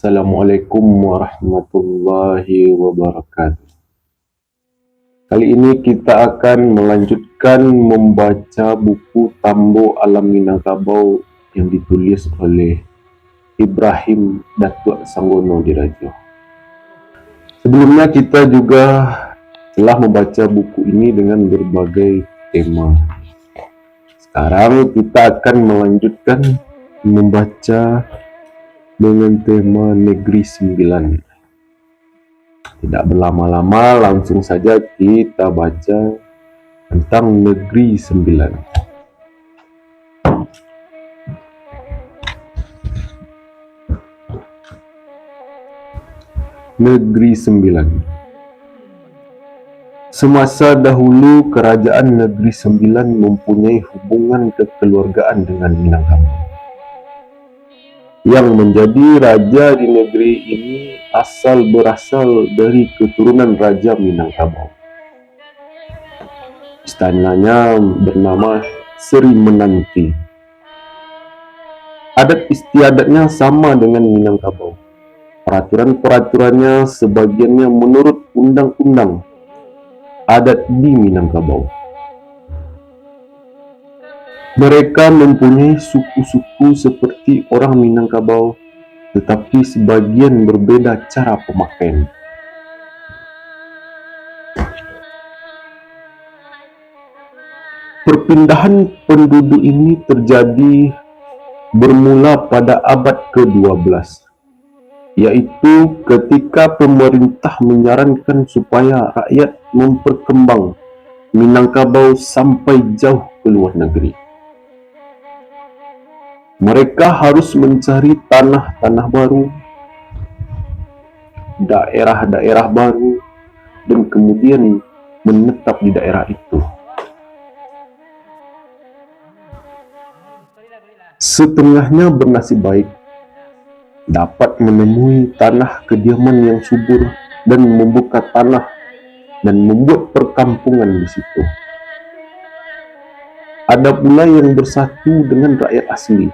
Assalamualaikum warahmatullahi wabarakatuh. Kali ini kita akan melanjutkan membaca buku Tambo Alam Minangkabau yang ditulis oleh Ibrahim Datuk Sanggono Dirajo. Sebelumnya kita juga telah membaca buku ini dengan berbagai tema. Sekarang kita akan melanjutkan membaca dengan tema Negeri Sembilan. Tidak berlama-lama, langsung saja kita baca tentang Negeri Sembilan. Negeri Sembilan. Semasa dahulu, kerajaan Negeri Sembilan mempunyai hubungan kekeluargaan dengan Minangkabau. Yang menjadi raja di negeri ini berasal dari keturunan Raja Minangkabau. Istananya bernama Seri Menanti. Adat istiadatnya sama dengan Minangkabau. Peraturan-peraturannya sebagiannya menurut undang-undang adat di Minangkabau. Mereka mempunyai suku-suku seperti orang Minangkabau, tetapi sebagian berbeda cara pemakaian. Perpindahan penduduk ini terjadi bermula pada abad ke-12, yaitu ketika pemerintah menyarankan supaya rakyat memperkembang Minangkabau sampai jauh ke luar negeri. Mereka harus mencari tanah-tanah baru, daerah-daerah baru, dan kemudian menetap di daerah itu. Setengahnya bernasib baik, dapat menemui tanah kediaman yang subur dan membuka tanah dan membuat perkampungan di situ. Ada pula yang bersatu dengan rakyat asli,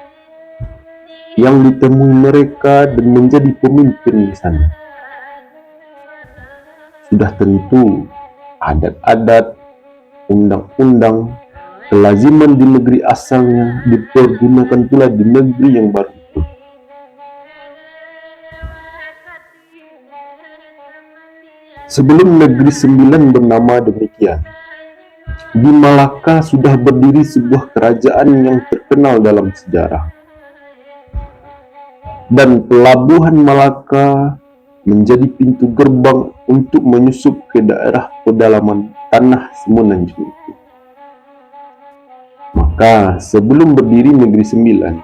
yang ditemui mereka dan menjadi pemimpin di sana. Sudah tentu adat-adat, undang-undang, kelaziman di negeri asalnya dipergunakan pula di negeri yang baru itu. Sebelum Negeri Sembilan bernama demikian, di Malaka sudah berdiri sebuah kerajaan yang terkenal dalam sejarah. Dan pelabuhan Malaka menjadi pintu gerbang untuk menyusup ke daerah pedalaman tanah Semenanjung itu. Maka sebelum berdiri Negeri Sembilan,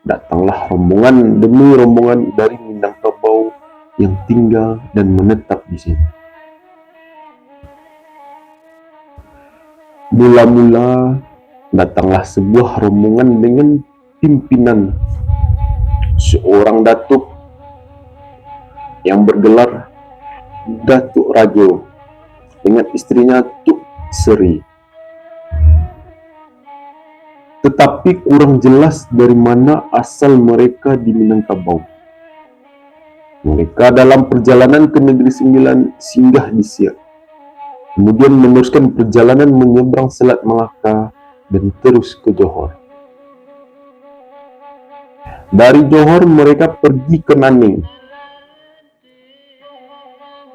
datanglah rombongan demi rombongan dari Minangkabau yang tinggal dan menetap di sini. Mula-mula datanglah sebuah rombongan dengan pimpinan seorang datuk yang bergelar Datuk Rajo dengan istrinya Tuk Seri. Tetapi kurang jelas dari mana asal mereka di Minangkabau. Mereka dalam perjalanan ke Negeri Sembilan singgah di Siak, kemudian meneruskan perjalanan menyeberang Selat Malaka dan terus ke Johor. Dari Johor mereka pergi ke Naning.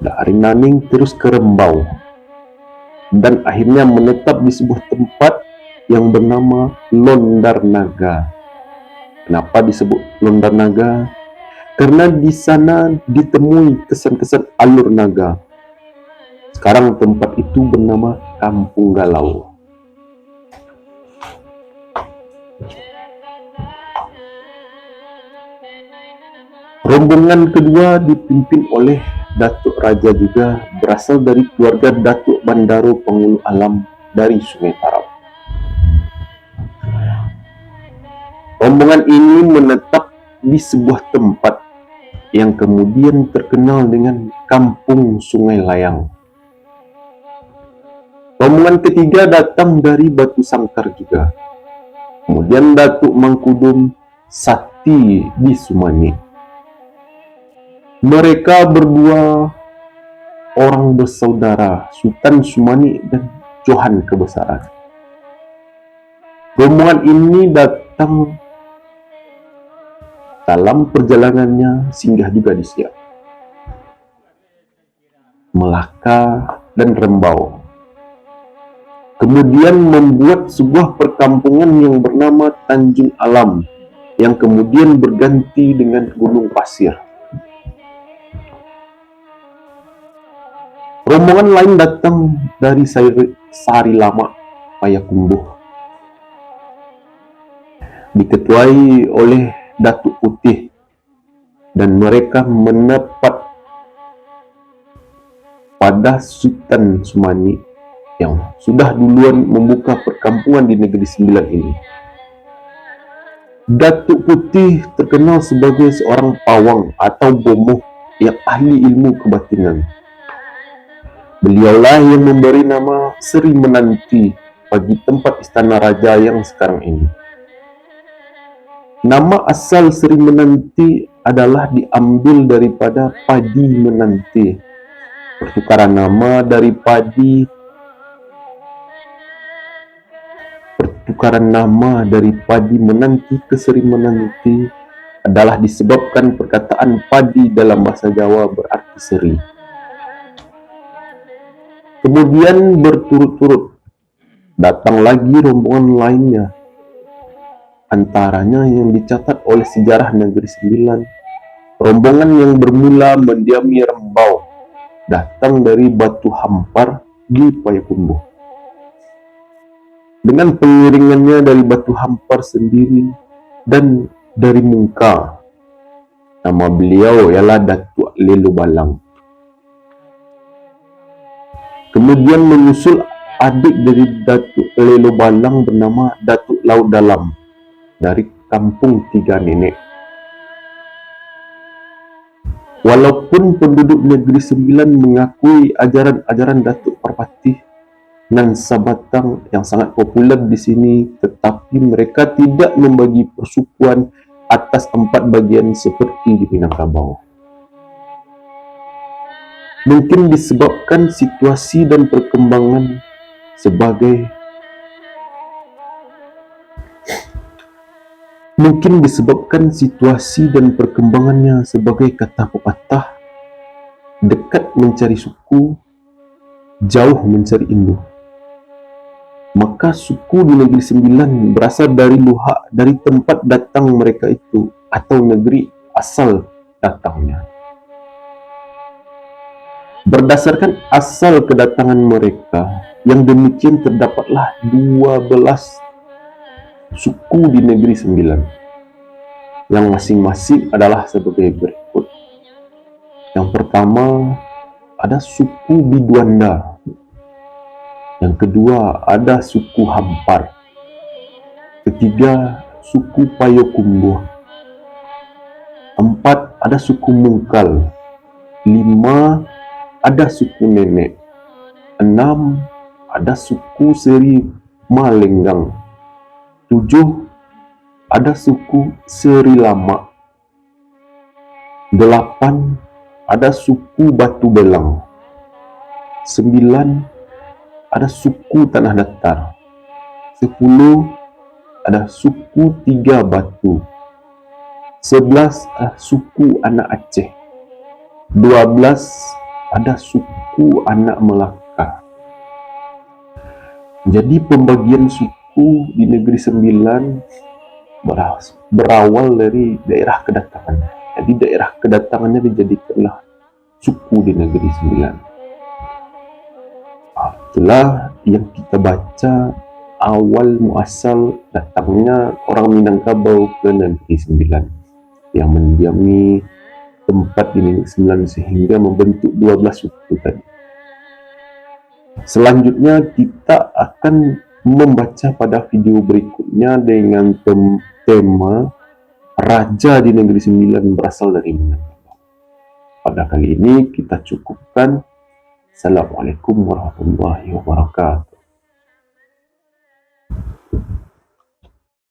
Dari Naning terus ke Rembau. Dan akhirnya menetap di sebuah tempat yang bernama Londar Naga. Kenapa disebut Londar Naga? Karena di sana ditemui kesan-kesan alur naga. Sekarang tempat itu bernama Kampung Galau. Rombongan kedua dipimpin oleh Datuk Raja juga, berasal dari keluarga Datuk Bandaro Pengulu Alam dari Sungai Tarap. Rombongan ini menetap di sebuah tempat yang kemudian terkenal dengan Kampung Sungai Layang. Rombongan ketiga datang dari Batu Sangkar juga. Kemudian Datuk Mangkudum Sati di Sumani. Mereka berdua orang bersaudara, Sultan Sumani dan Johan Kebesaran. Rombongan ini datang dalam perjalanannya singgah juga di Siak, Melaka, dan Rembau. Kemudian membuat sebuah perkampungan yang bernama Tanjung Alam, yang kemudian berganti dengan Gunung Pasir. Rombongan lain datang dari Sari Lama, Payakumbuh, diketuai oleh Datuk Putih, dan mereka menepat pada Sultan Sumani yang sudah duluan membuka perkampungan di Negeri Sembilan ini. Datuk Putih terkenal sebagai seorang pawang atau bomoh yang ahli ilmu kebatinan. Beliaulah yang memberi nama Seri Menanti bagi tempat istana raja yang sekarang ini. Nama asal Seri Menanti adalah diambil daripada padi menanti. Pertukaran nama dari padi menanti ke Seri Menanti adalah disebabkan perkataan padi dalam bahasa Jawa berarti seri. Kemudian berturut-turut datang lagi rombongan lainnya, antaranya yang dicatat oleh sejarah Negeri Sembilan, rombongan yang bermula mendiami Rembau, datang dari Batu Hampar di Payakumbuh. Dengan pengiringannya dari Batu Hampar sendiri dan dari Mungka. Nama beliau ialah Datuk Lelo Balang. Kemudian menyusul adik dari Datuk Lelo Balang bernama Datuk Laut Dalam dari Kampung Tiga Nenek. Walaupun penduduk Negeri Sembilan mengakui ajaran-ajaran Datuk Parpati nan Sabatang yang sangat populer di sini, tetapi mereka tidak membagi persukuan atas 4 bagian seperti di Minangkabau. Mungkin disebabkan situasi dan perkembangan perkembangannya sebagai kata pepatah, dekat mencari suku, jauh mencari induk. Maka suku di Negeri Sembilan berasal dari tempat datang mereka itu atau negeri asal datangnya. Berdasarkan asal kedatangan mereka, yang demikian terdapatlah 12 suku di Negeri Sembilan, yang masing-masing adalah sebagai berikut. Yang pertama ada suku Biduanda, yang kedua ada suku Hampar, ketiga suku Payakumbuh, 4 ada suku Mungkal, 5 ada suku Nenek, 6 ada suku Seri Malenggang, 7 ada suku Seri Lama, 8 ada suku Batu Belang, 9 ada suku Tanah Datar, 10 ada suku Tiga Batu, 11 ada suku Anak Aceh, 12 ada suku Anak Melaka. Jadi pembagian suku di Negeri Sembilan berawal dari daerah kedatangannya. Jadi daerah kedatangannya dijadikanlah suku di Negeri Sembilan. Itulah yang kita baca awal muasal datangnya orang Minangkabau ke Negeri Sembilan, yang mendiami tempat di Negeri Sembilan sehingga membentuk 12 suku tadi. Selanjutnya kita akan membaca pada video berikutnya dengan tema Raja di Negeri Sembilan berasal dari Minangkabau. Pada kali ini kita cukupkan. Assalamualaikum warahmatullahi wabarakatuh.